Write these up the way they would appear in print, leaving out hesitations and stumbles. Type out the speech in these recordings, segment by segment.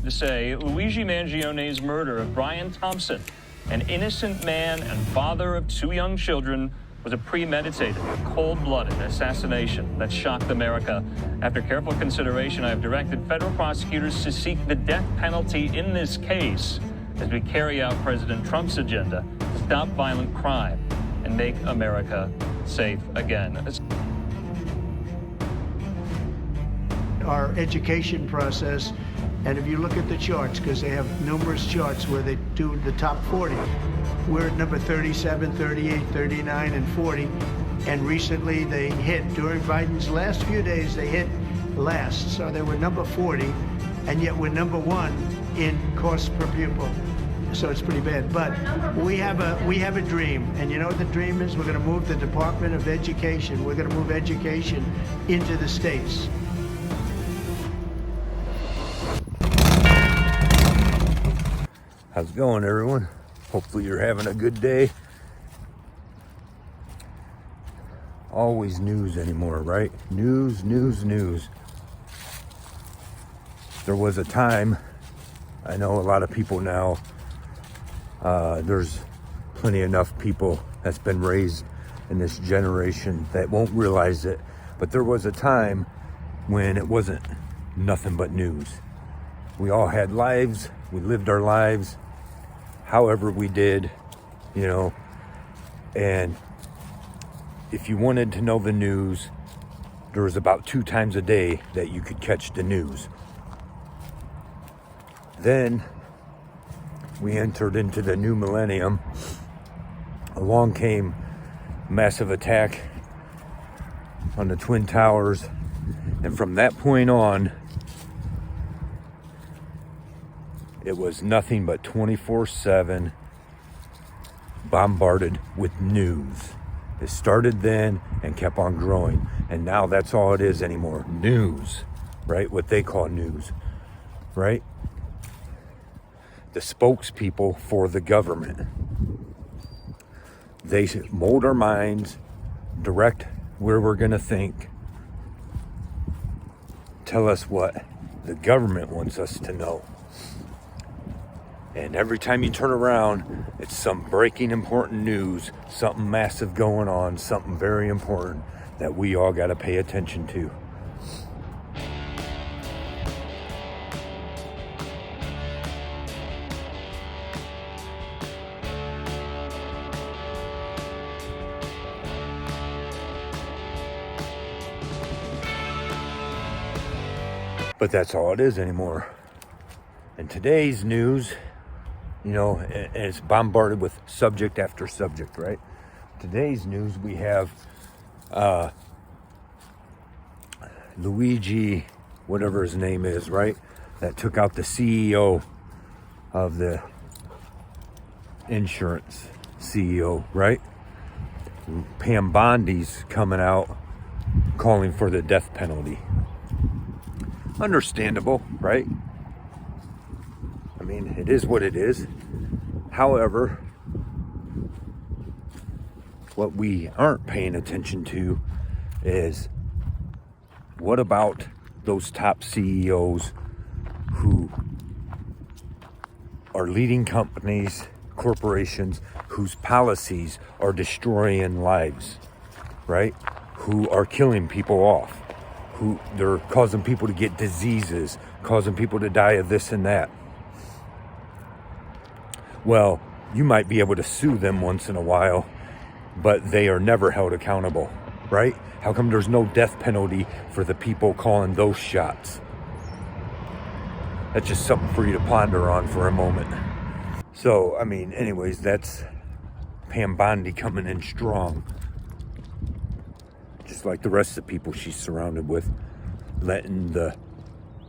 to say Luigi Mangione's murder of Brian Thompson, an innocent man and father of 2 young children, was a premeditated, cold-blooded assassination that shocked America. After careful consideration, I have directed federal prosecutors to seek the death penalty in this case as we carry out President Trump's agenda to stop violent crime and make America safe again. Our education process, and if you look at the charts, because they have numerous charts where they do the top 40, we're at number 37, 38, 39, and 40. And recently they hit, during Biden's last few days, they hit last. So they were number 40, and yet we're number 1 in cost per pupil. So it's pretty bad. But we have a dream. And you know what the dream is? We're going to move the Department of Education. We're going to move education into the states. How's it going, everyone? Hopefully you're having a good day. Always news anymore, right? News, news, news. There was a time, I know a lot of people now, there's plenty enough people that's been raised in this generation that won't realize it, but there was a time when it wasn't nothing but news. We all had lives, we lived our lives however we did, you know, and if you wanted to know the news, there was about 2 times a day that you could catch the news. Then we entered into the new millennium. Along came massive attack on the Twin Towers, and from that point on, it was nothing but 24/7 bombarded with news. It started then and kept on growing. And now that's all it is anymore. News, right? What they call news, right? The spokespeople for the government. They mold our minds, direct where we're going to think, tell us what the government wants us to know. And every time you turn around, it's some breaking important news, something massive going on, something very important that we all got to pay attention to. But that's all it is anymore. And today's news, you know, it's bombarded with subject after subject, right? Today's news, we have Luigi, whatever his name is, right? That took out the CEO of the insurance CEO, right? Pam Bondi's coming out calling for the death penalty. Understandable, right? I mean, it is what it is. However, what we aren't paying attention to is what about those top CEOs who are leading companies, corporations, whose policies are destroying lives, right? Who are killing people off, who they're causing people to get diseases, causing people to die of this and that. Well, you might be able to sue them once in a while, but they are never held accountable, right? How come there's no death penalty for the people calling those shots? That's just something for you to ponder on for a moment. So, I mean, anyways, that's Pam Bondi coming in strong. Just like the rest of the people she's surrounded with, letting the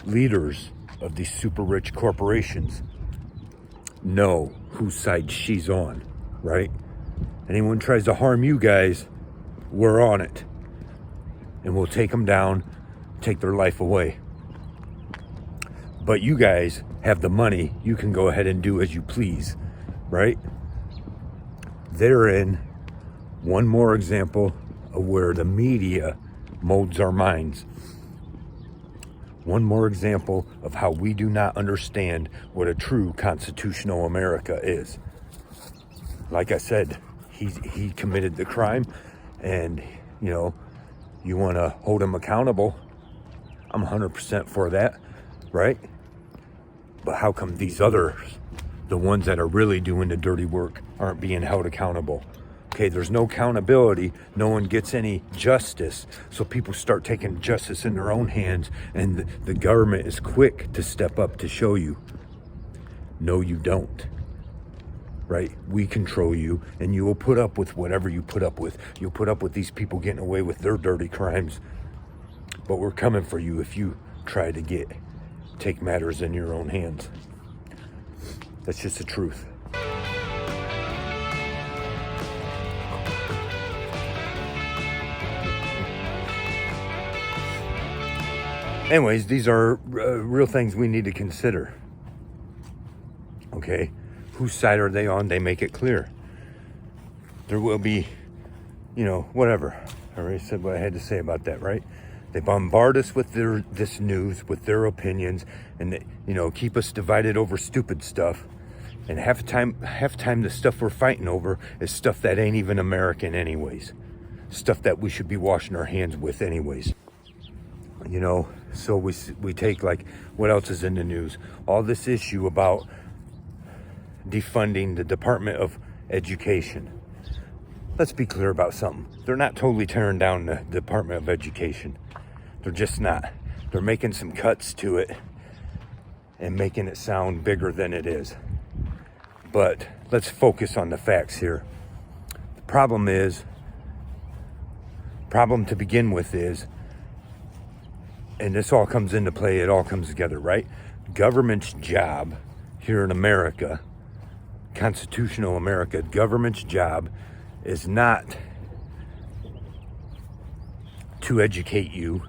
leaders of these super rich corporations know whose side she's on, right? Anyone tries to harm you guys, we're on it. And we'll take them down, take their life away. But you guys have the money, you can go ahead and do as you please, right? Therein, one more example of where the media molds our minds. One more example of how we do not understand what a true constitutional America is. Like I said, he committed the crime, and you want to hold him accountable. I'm 100% for that, right? But how come these others, the ones that are really doing the dirty work, aren't being held accountable? Okay, there's no accountability. No one gets any justice. So people start taking justice in their own hands, and the government is quick to step up to show you, no, you don't. Right? We control you, and you will put up with whatever you put up with. You'll put up with these people getting away with their dirty crimes. But we're coming for you if you try to take matters in your own hands. That's just the truth. Anyways, these are real things we need to consider. Okay? Whose side are they on? They make it clear. There will be, whatever. I already said what I had to say about that, right? They bombard us with this news, with their opinions, and they, keep us divided over stupid stuff. And half the time the stuff we're fighting over is stuff that ain't even American anyways. Stuff that we should be washing our hands with anyways. So we take, like, what else is in the news? All this issue about defunding the Department of Education. Let's be clear about something. They're not totally tearing down the Department of Education. They're just not. They're making some cuts to it and making it sound bigger than it is. But let's focus on the facts here. The problem to begin with is, and this all comes into play, it all comes together, right? Government's job here in America, constitutional America, government's job is not to educate you.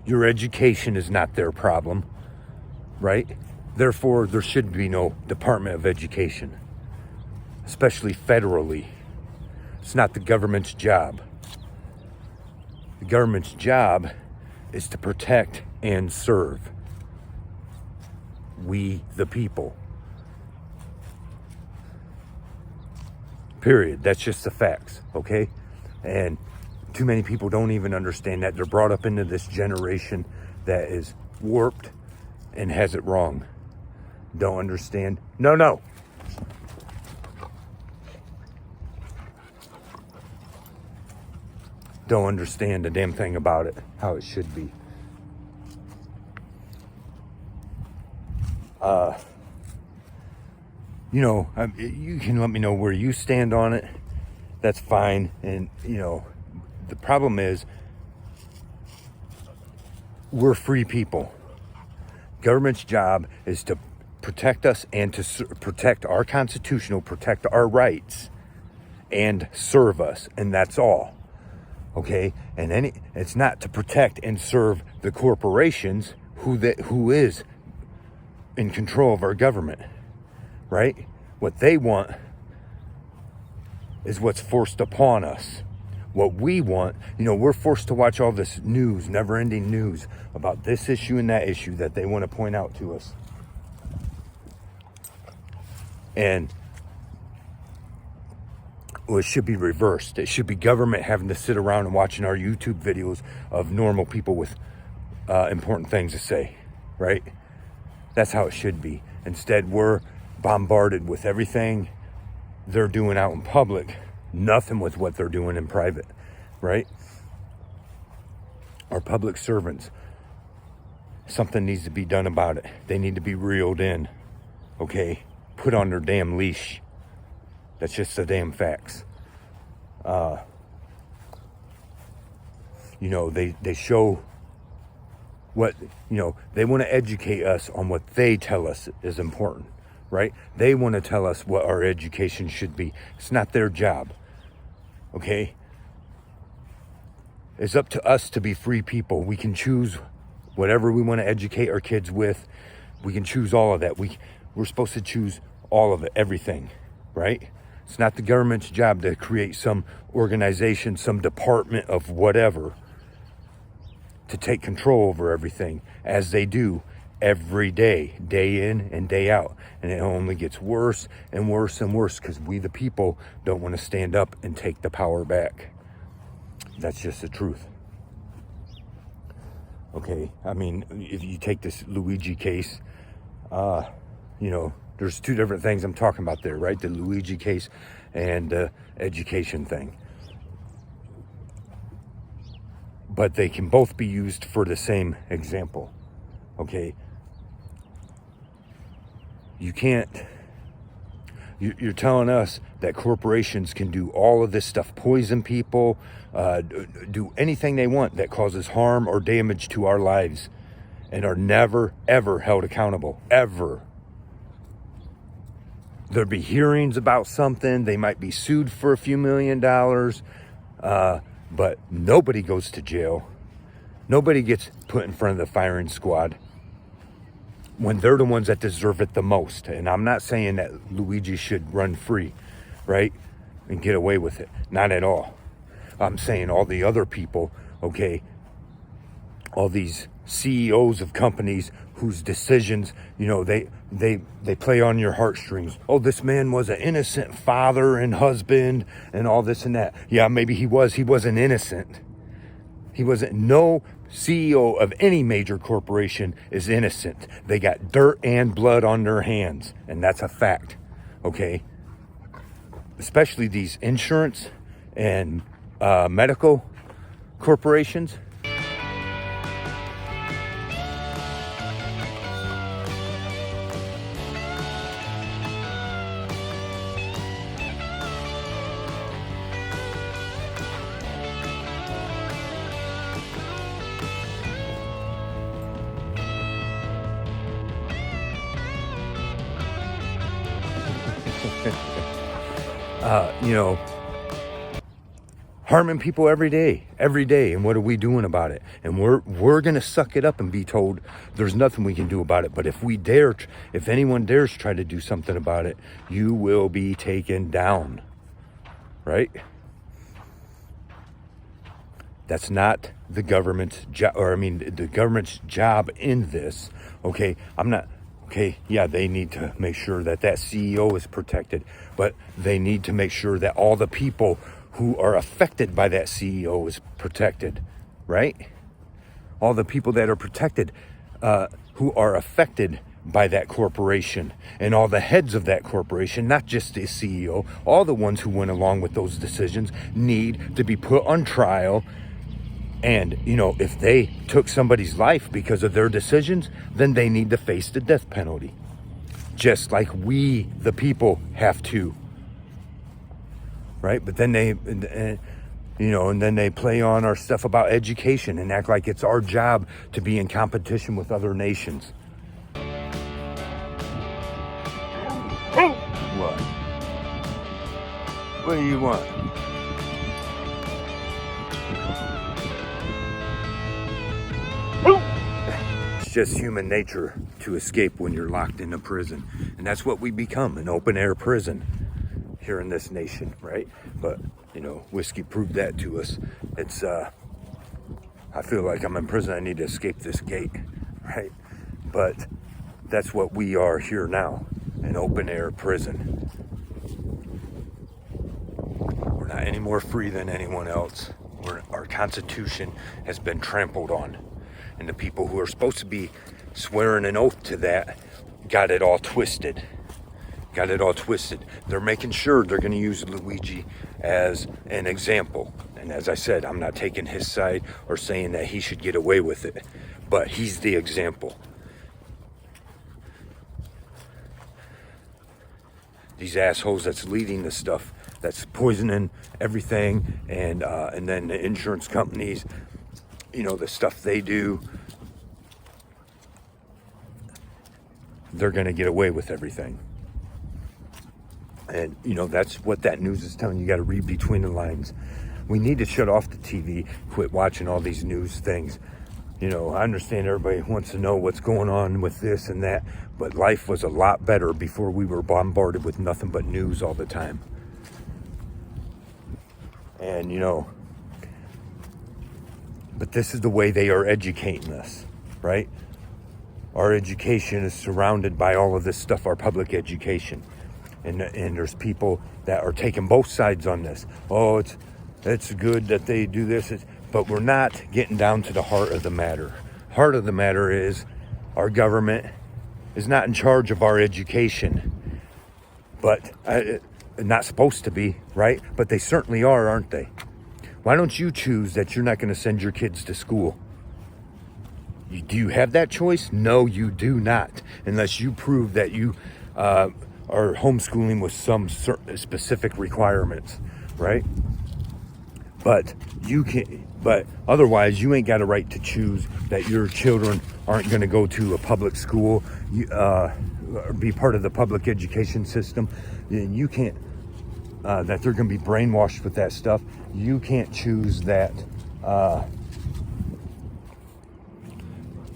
Your education is not their problem, right? Therefore, there should be no Department of Education, especially federally. It's not the government's job. The government's job is to protect and serve we, the people. Period. That's just the facts, okay? And too many people don't even understand that. They're brought up into this generation that is warped and has it wrong. Don't understand. No. Don't understand a damn thing about it, how it should be. You can let me know where you stand on it. That's fine. And, the problem is, we're free people. Government's job is to protect us and to protect our constitutional, protect our rights, and serve us. And that's all. Okay? And it's not to protect and serve the corporations who is in control of our government. Right? What they want is what's forced upon us. What we want, we're forced to watch all this news, never-ending news about this issue and that issue that they want to point out to us. And it should be reversed. It should be government having to sit around and watching our YouTube videos of normal people with important things to say, right? That's how it should be. Instead, we're bombarded with everything they're doing out in public, nothing with what they're doing in private, right? Our public servants, something needs to be done about it. They need to be reeled in, okay? Put on their damn leash. That's just the damn facts. They show what, they want to educate us on what they tell us is important, right? They want to tell us what our education should be. It's not their job, okay? It's up to us to be free people. We can choose whatever we want to educate our kids with. We can choose all of that. We're supposed to choose all of it, everything, right? It's not the government's job to create some organization, some department of whatever to take control over everything, as they do every day, day in and day out. And it only gets worse and worse and worse because we, the people, don't want to stand up and take the power back. That's just the truth. Okay, I mean, if you take this Luigi case, there's two different things I'm talking about there, right? The Luigi case and the education thing. But they can both be used for the same example, okay? You can't, you're telling us that corporations can do all of this stuff, poison people, do anything they want that causes harm or damage to our lives, and are never, ever held accountable, ever. There'll be hearings about something, they might be sued for a few $1 million, but nobody goes to jail. Nobody gets put in front of the firing squad when they're the ones that deserve it the most. And I'm not saying that Luigi should run free, right? And get away with it. Not at all. I'm saying all the other people, okay, all these CEOs of companies whose decisions, they play on your heartstrings. Oh, this man was an innocent father and husband and all this and that. Yeah, maybe he wasn't innocent. He wasn't. No CEO of any major corporation is innocent. They got dirt and blood on their hands, and that's a fact, okay? Especially these insurance and medical corporations. Harming people every day. And what are we doing about it? And we're going to suck it up and be told there's nothing we can do about it. But if anyone dares try to do something about it, you will be taken down. Right? That's not the government's job, the government's job in this. Okay, yeah, they need to make sure that CEO is protected, but they need to make sure that all the people who are affected by that CEO is protected, right? All the people that are protected, who are affected by that corporation, and all the heads of that corporation, not just the CEO, all the ones who went along with those decisions need to be put on trial. And, if they took somebody's life because of their decisions, then they need to face the death penalty. Just like we, the people, have to. Right? But then and then they play on our stuff about education and act like it's our job to be in competition with other nations. What? What do you want? Just human nature to escape when you're locked in a prison, and that's what we become, an open air prison here in this nation, right? But whiskey proved that to us. It's I feel like I'm in prison, I need to escape this gate, right? But that's what we are here now, an open air prison. We're not any more free than anyone else. Our Constitution has been trampled on. And the people who are supposed to be swearing an oath to that got it all twisted. They're making sure they're going to use Luigi as an example. And as I said, I'm not taking his side or saying that he should get away with it. But he's the example. These assholes that's leading this stuff, that's poisoning everything, and then the insurance companies, the stuff they do, they're going to get away with everything. And, that's what that news is telling you. You got to read between the lines. We need to shut off the TV, quit watching all these news things. I understand everybody wants to know what's going on with this and that, but life was a lot better before we were bombarded with nothing but news all the time. And, But this is the way they are educating us, right? Our education is surrounded by all of this stuff, our public education. And there's people that are taking both sides on this. Oh, it's good that they do this, but we're not getting down to the heart of the matter. Heart of the matter is our government is not in charge of our education, but not supposed to be, right? But they certainly are, aren't they? Why don't you choose that you're not going to send your kids to school? Do you have that choice? No, you do not, unless you prove that you are homeschooling with some certain specific requirements, right? But otherwise, you ain't got a right to choose that your children aren't going to go to a public school, be part of the public education system. You can't, that they're going to be brainwashed with that stuff. You can't choose that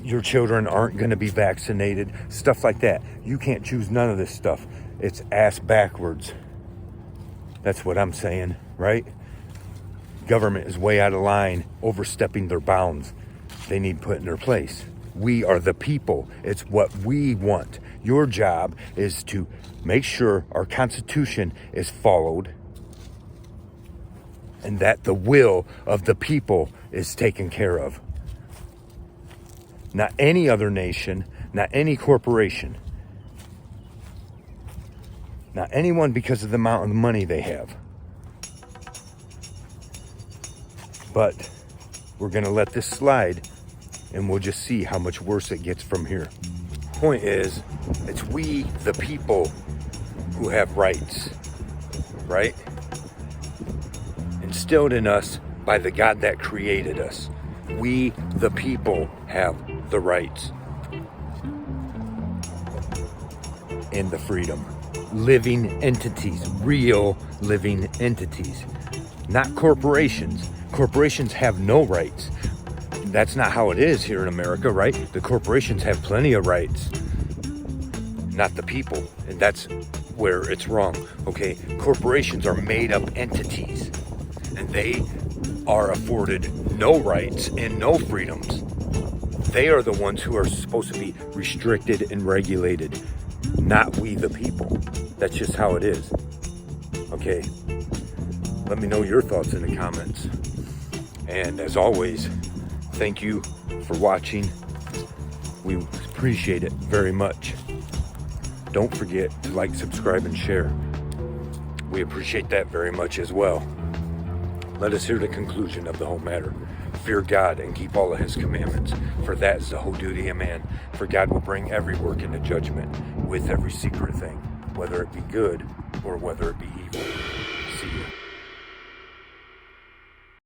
your children aren't going to be vaccinated, stuff like that. You can't choose none of this stuff. It's ass backwards. That's what I'm saying, right? Government is way out of line, overstepping their bounds. They need put in their place. We are the people. It's what we want. Your job is to make sure our Constitution is followed and that the will of the people is taken care of. Not any other nation, not any corporation, not anyone because of the amount of money they have. But we're going to let this slide and we'll just see how much worse it gets from here. Point is, it's we, the people, who have rights, right? Instilled in us by the God that created us. We, the people, have the rights and the freedom. Living entities, real living entities, not corporations. Corporations have no rights. That's not how it is here in America, right? The corporations have plenty of rights, not the people. And that's where it's wrong, okay? Corporations are made up entities and they are afforded no rights and no freedoms. They are the ones who are supposed to be restricted and regulated, not we the people. That's just how it is. Okay, let me know your thoughts in the comments. And as always, thank you for watching. We appreciate it very much. Don't forget to like, subscribe, and share. We appreciate that very much as well. Let us hear the conclusion of the whole matter. Fear God and keep all of his commandments, for that is the whole duty of man. For God will bring every work into judgment with every secret thing, whether it be good or whether it be evil.